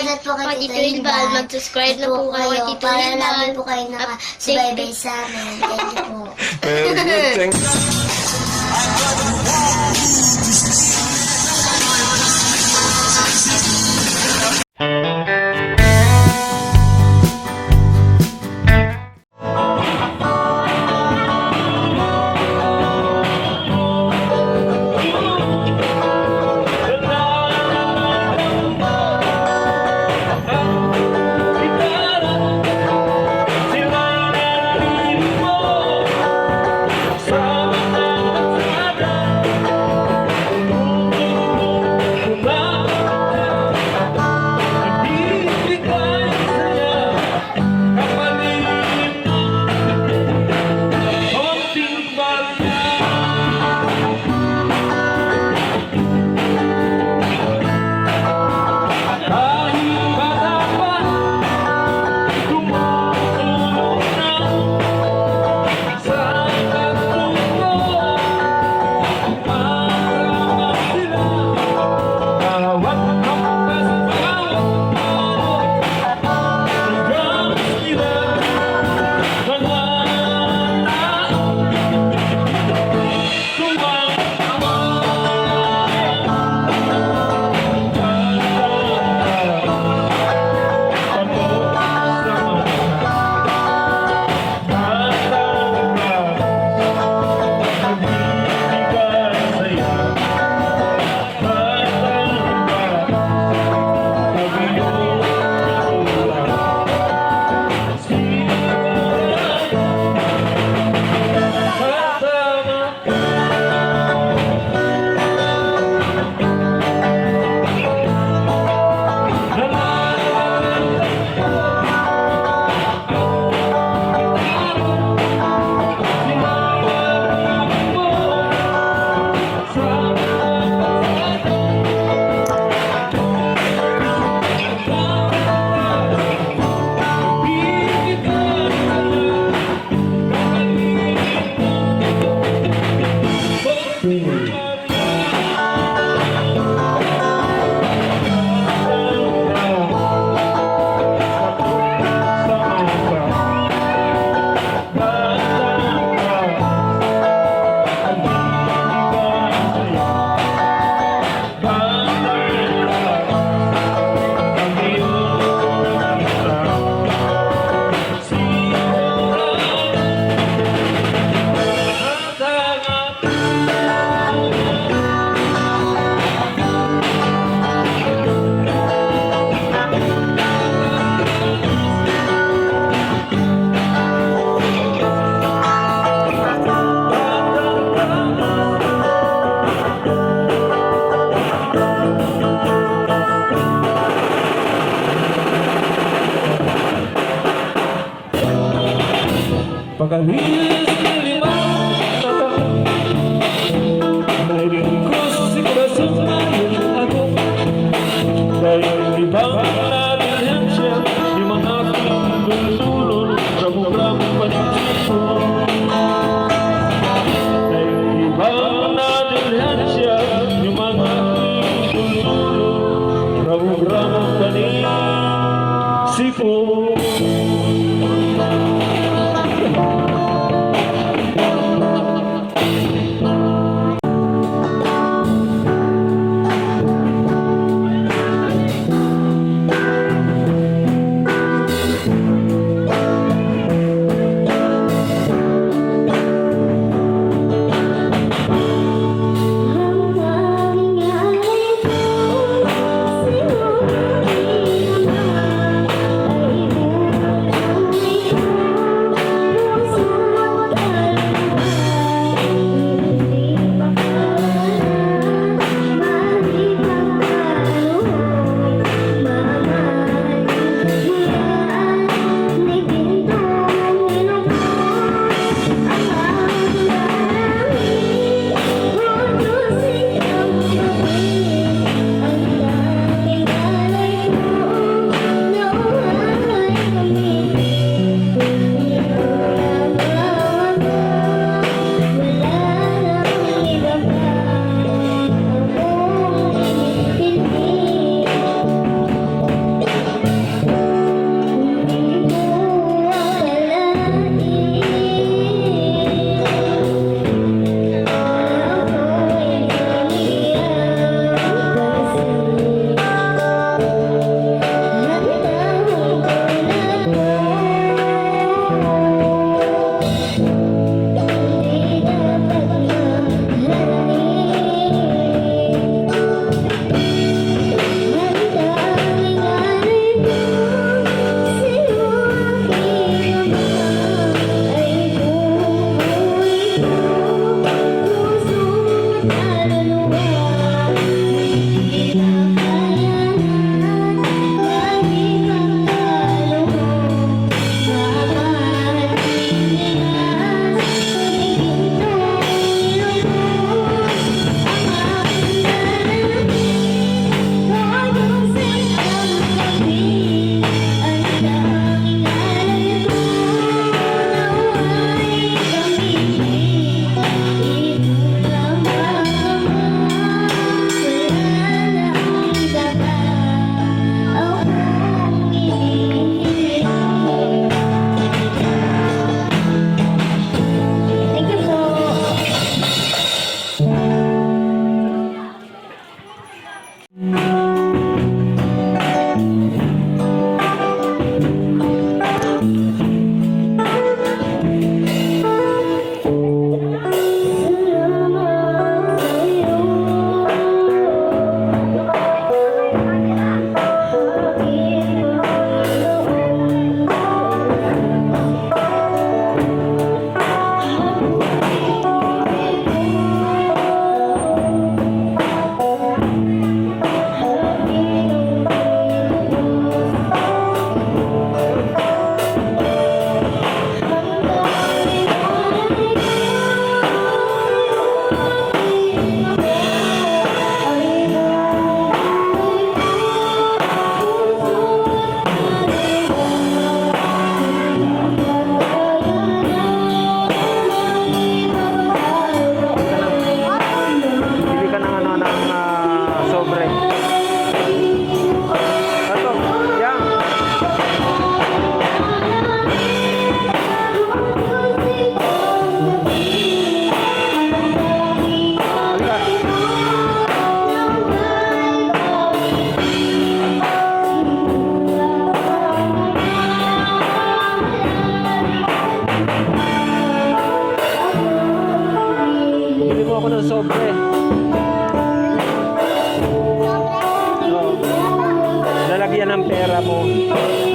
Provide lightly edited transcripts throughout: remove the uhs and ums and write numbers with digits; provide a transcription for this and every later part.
Shoutout po kay Tito Ilbal. Mag-subscribe na po kayo kay Tito Para Ilbal. lagi po kayo nakasubaybay sa amin. Thank you po. Very good. Thank Pagkalis ng limang taon, nailingkos si Corazon ngayon ako. Dahil ibang natin siya, di mga dulsulon, ramo-ramo panisip ko. Dahil ibang natin siya, di mga dulsulon, ramo-ramo panisip ko. Okay. Oo. Lalagyan ng pera mo.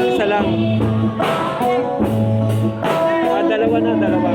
Isa lang. Dalawa na, dalawa.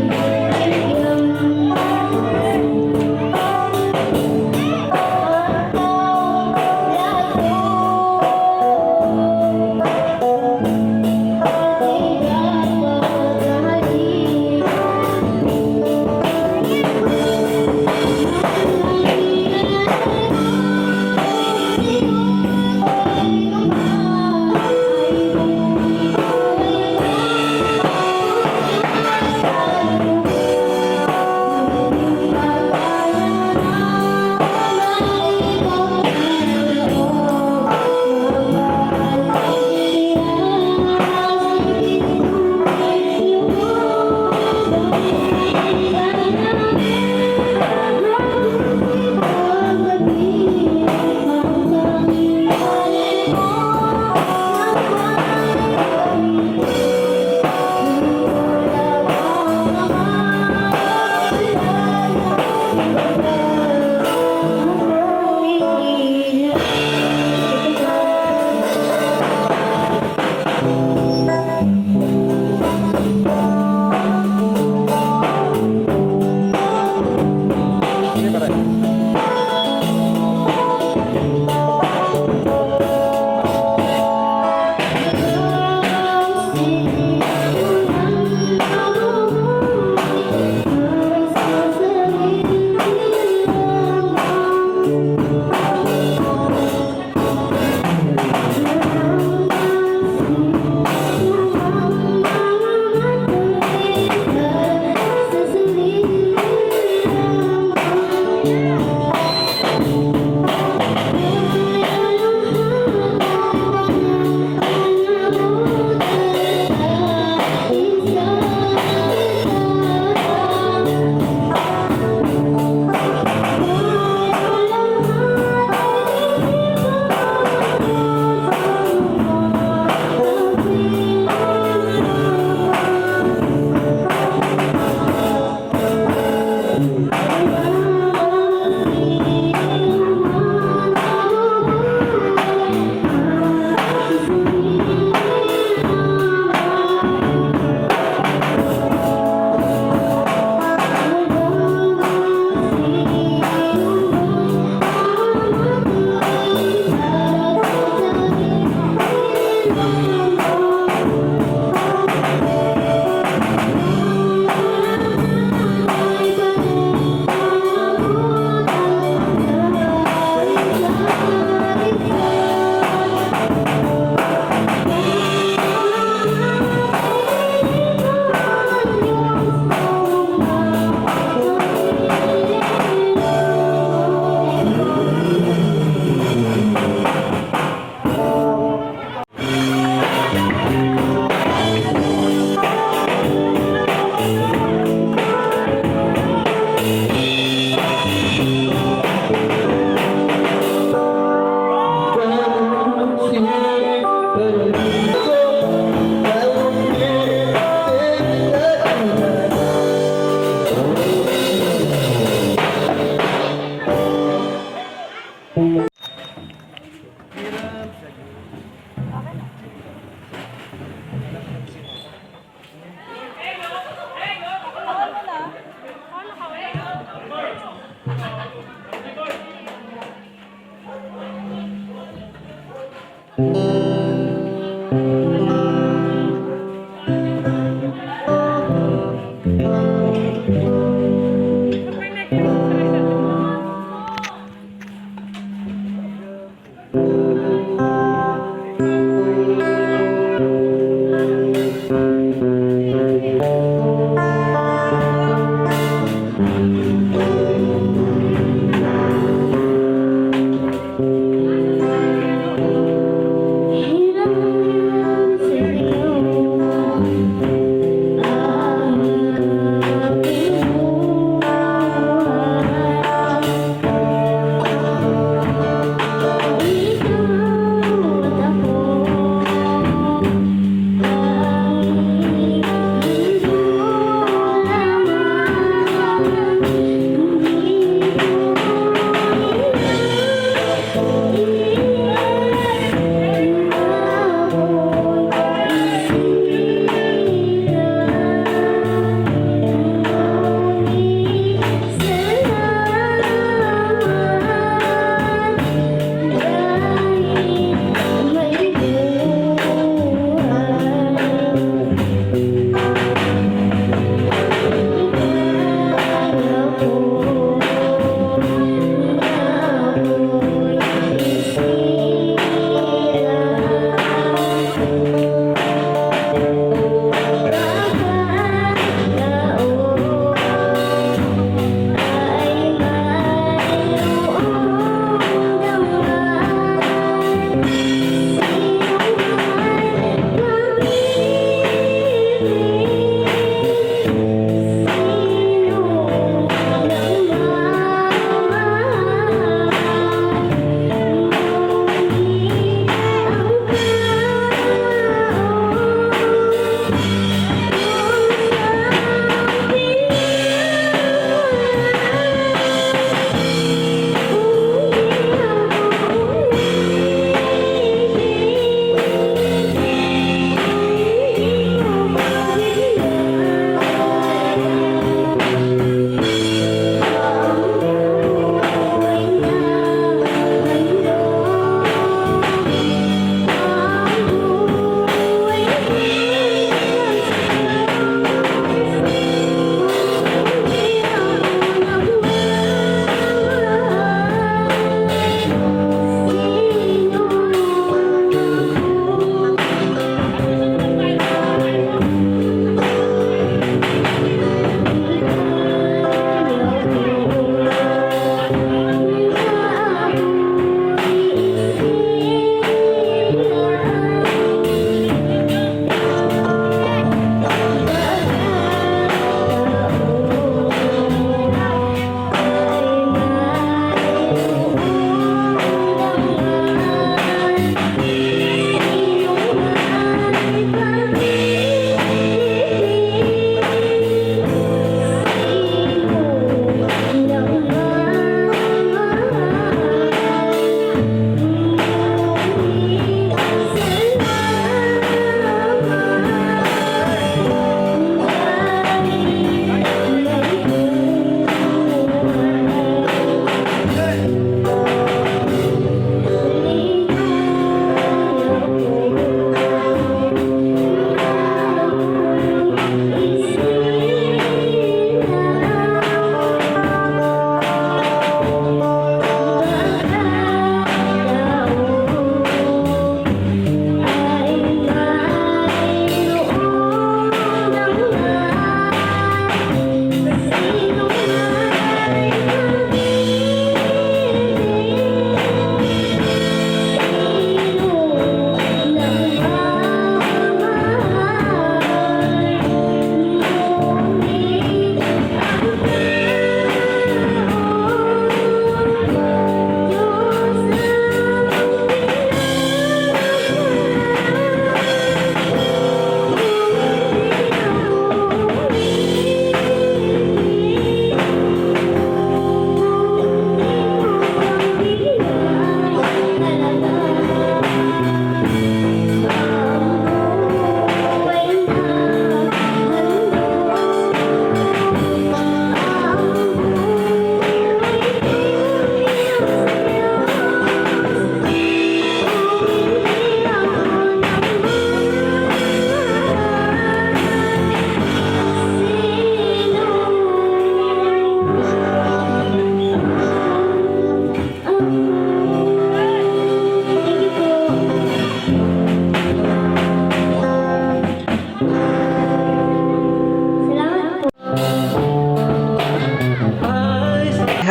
Sige pare.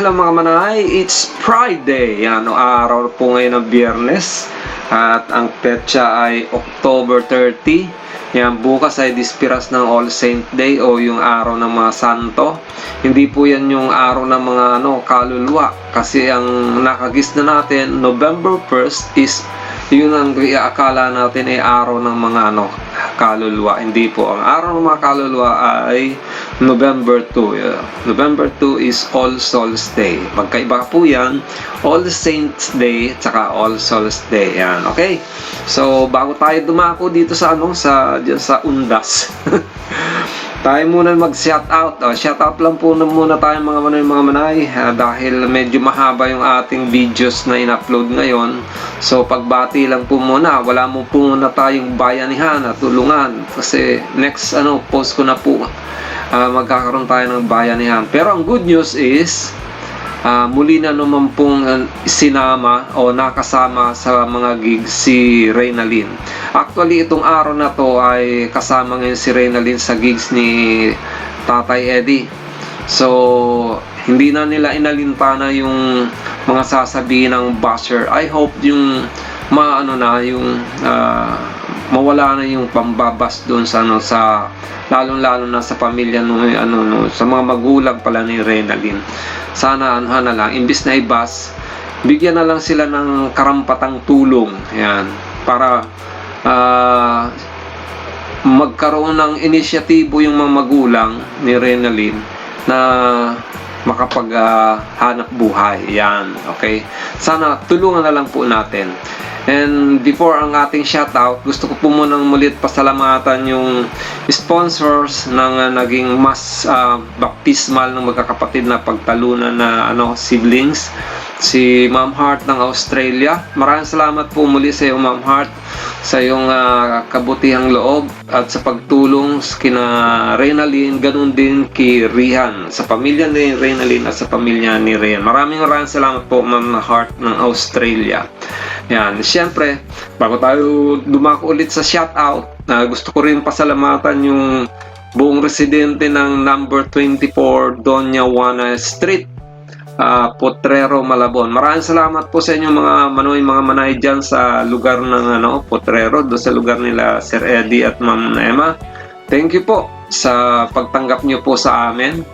hello mga manay, it's Friday. Yan, araw po ngayon ng Biyernes. At ang petsa ay October 30. Yan, bukas ay dispiras ng All Saint Day o yung araw ng mga santo. Hindi po yan yung araw ng mga kaluluwa. Kasi ang nakagis na natin, November 1st is yun ang akala natin ay araw ng mga kaluluwa. Hindi po. Ang araw ng mga kaluluwa ay November 2. November 2 is All Souls Day. Magkaiba po yan. All Saints Day tsaka All Souls Day. Yan. Okay? So, bago tayo dumako dito sa dyan sa Undas. Tayo muna mag-shoutout. Shoutout lang po muna tayo mga manay. Dahil medyo mahaba yung ating videos na in-upload ngayon. So pagbati lang po muna. Wala mo po muna tayong bayanihan at tulungan. Kasi next post ko na po. Magkakaroon tayo ng bayanihan. Pero ang good news is muli na naman pong sinama o nakasama sa mga gigs si Reynalyn. Actually, itong araw na to ay kasama ngayon si Reynalyn sa gigs ni Tatay Eddie. So, hindi na nila inalintana yung mga sasabihin ng basher. I hope yung mawala na yung pambabas doon sa lalong-lalo na sa pamilya sa mga magulang pala ni Reynalyn. Sana na lang, imbis na ibas, bigyan na lang sila ng karampatang tulong. Yan, para magkaroon ng inisyatibo yung mga magulang ni Reynalyn na makapaghanap buhay. Yan, okay? Sana tulungan na lang po natin. And before ang ating shoutout, gusto ko po munang mulit pasalamatan yung sponsors ng naging mas baptismal ng magkakapatid na pagtalunan na siblings. Si Ma'am Heart ng Australia. Maraming salamat po muli sa iyo, Ma'am Heart, sa iyong kabutihang loob at sa pagtulong kina Reynalyn, ganun din kay Rihan, sa pamilya ni Reynalyn at sa pamilya ni Rihan. Maraming salamat po, Ma'am Heart ng Australia. Yan, siyempre, bago tayo dumako ulit sa shoutout, gusto ko rin pasalamatan yung buong residente ng number 24 Doña Juana Street, Potrero, Malabon. Maraming salamat po sa inyo mga manay dyan sa lugar ng Potrero, do sa lugar nila Sir Eddie at Ma'am Emma. Thank you po sa pagtanggap nyo po sa amin.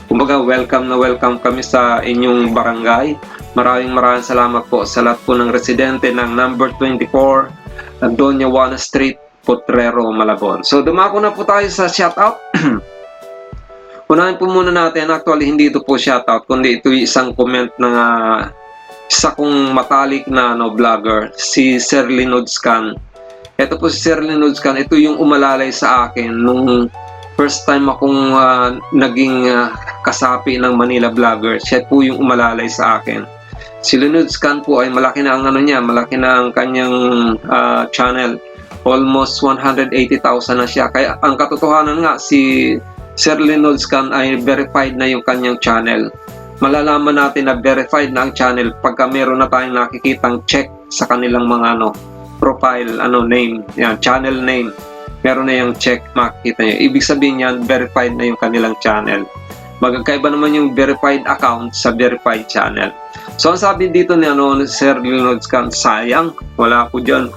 Kumbaga, welcome na welcome kami sa inyong barangay. Maraming salamat po sa lahat po ng residente ng number 24 Doña Juana Street, Potrero, Malabon. So, dumako na po tayo sa shoutout. Unahin po muna natin, actually hindi ito po shoutout, kundi ito yung isang comment ng isa kong matalik na vlogger, si Sir Linodscan. Ito po si Sir Linodscan, ito yung umalalay sa akin nung first time akong naging kasapi ng Manila Vlogger. Siya po yung umalalay sa akin. Si Linodscan po ay malaki na ang malaki na ang kanyang channel. Almost 180,000 na siya. Kaya ang katotohanan nga, si Sir Linodscan ay verified na yung kanyang channel. Malalaman natin na verified na ang channel pagka meron na tayong nakikitang check sa kanilang mga profile, name, yan, channel name. Meron na yung check, makikita nyo. Ibig sabihin yan, verified na yung kanilang channel. Magkaiba naman yung verified account sa verified channel. So, ang sabi dito ni Sir Linodscan, sayang, wala ko dyan,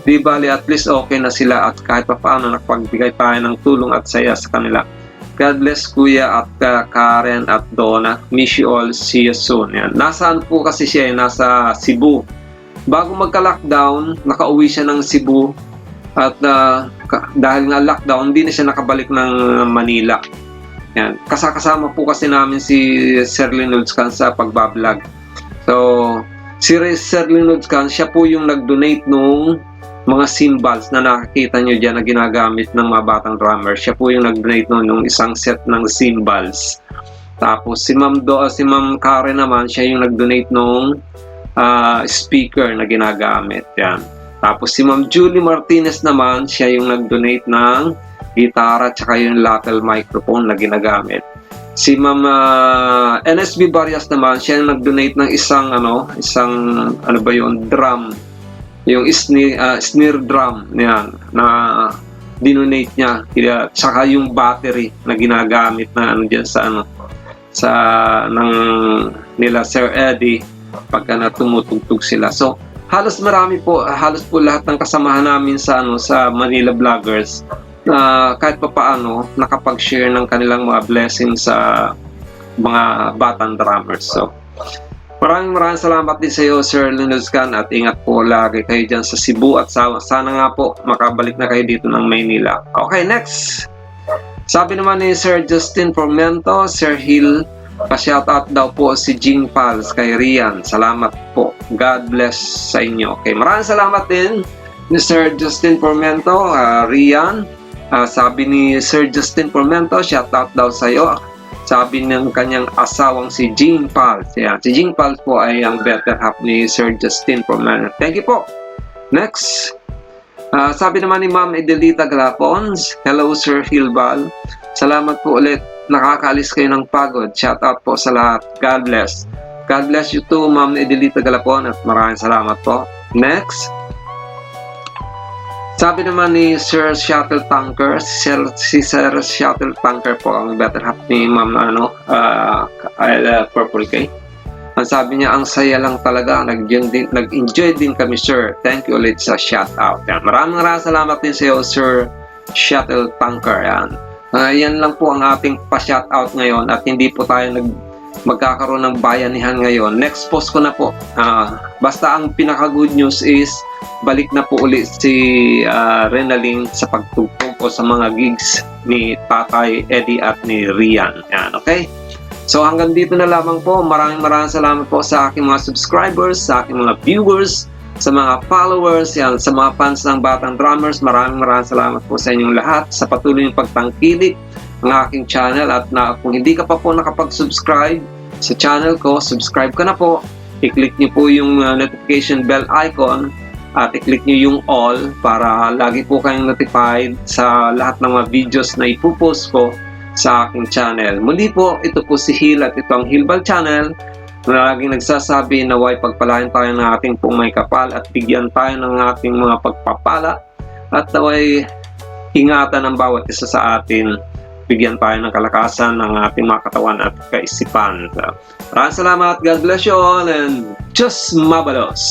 Di bali, at least okay na sila at kahit pa paano nakapagbigay tayo ng tulong at saya sa kanila. God bless Kuya at Karen at Donna. Miss you all. See you soon. Yan. Nasaan po kasi siya? Nasa Cebu. Bago magka-lockdown, nakauwi siya ng Cebu. At dahil nga lockdown, hindi na siya nakabalik ng Manila. Yan. Kasama po kasi namin si Sir Linodscan sa pagbablog. So, si Sir Linodscan, siya po yung nag-donate nung mga cymbals na nakikita nyo dyan na ginagamit ng mga batang drummer. Siya po yung nag-donate nung isang set ng cymbals. Tapos si Ma'am Karen naman, siya yung nag-donate nung speaker na ginagamit. Yan. Tapos si Ma'am Julie Martinez naman, siya yung nag-donate ng gitara tsaka yung lapel microphone na ginagamit. Si Ma'am NSB Barrias naman, siya yung nag-donate ng isang drum. Yung snare drum yan, na dinonate niya. Tsaka yung battery na ginagamit na dyan sa ng nila Sir Eddie pagka tumutugtog sila. So halos po lahat ng kasamahan namin sa Manila Vloggers kahit papaano nakapag-share ng kanilang mga blessings sa mga batang drummers. So maraming salamat din sa iyo, Sir Linuscan, at ingat po lagi kayo dyan sa Cebu at sana nga po makabalik na kayo dito ng Maynila. Okay, next. Sabi naman ni Sir Justin Formento, Sir Hill, pa-shoutout daw po si Jing Pals kay Rian. Salamat po. God bless sa inyo. Okay, maraming salamat din ni Sir Justin Formento, Rian. Sabi ni Sir Justin Formento, shoutout daw sa iyo. Sabi ng kanyang asawang si Jing Pals. Yan. Si Jing Pals po ay ang better half ni Sir Justin Formento. Thank you po. Next. Sabi naman ni Ma'am Edelita Galapons, hello Sir Hilbal. Salamat po ulit. Nakakaalis kayo ng pagod. Shout out po sa lahat. God bless. God bless you too, Ma'am Edelita Galapon, at maraming salamat po. Next. Sabi naman ni Sir Shuttle Tanker, si Sir Shuttle Tanker po ang better half ni Ma'am Purple K. Ang sabi niya, ang saya lang talaga, nag-enjoy din kami, sir. Thank you ulit sa shoutout. Maraming salamat din sa iyo, Sir Shuttle Tanker. Yan lang po ang ating pa-shoutout ngayon, at hindi po tayo magkakaroon ng bayanihan ngayon. Next post ko na po. Basta ang pinaka-good news is balik na po ulit si Renaling sa pagtugtog o sa mga gigs ni Tatay Eddie at ni Rian. Yan, okay? So hanggang dito na lamang po. Maraming salamat po sa aking mga subscribers, sa aking mga viewers, sa mga followers, yan, sa mga fans ng Batang Drummers. Maraming salamat po sa inyong lahat sa patuloy ng pagtangkilik ng aking channel. At kung hindi ka pa po nakapag-subscribe sa channel ko, subscribe ka na po. I-click niyo po yung notification bell icon at i-click niyo yung all para lagi po kayong notified sa lahat ng mga videos na ipopost ko sa aking channel. Muli po, ito po si Hill at ito ang Hillbal Channel na laging nagsasabi na naway pagpalain tayo ng ating pong may kapal at bigyan tayo ng ating mga pagpapala at naway ingatan ng bawat isa sa atin. Bigyan tayo ng kalakasan ng ating mga katawan at kaisipan. Maraming salamat. God bless you all and just mabalos!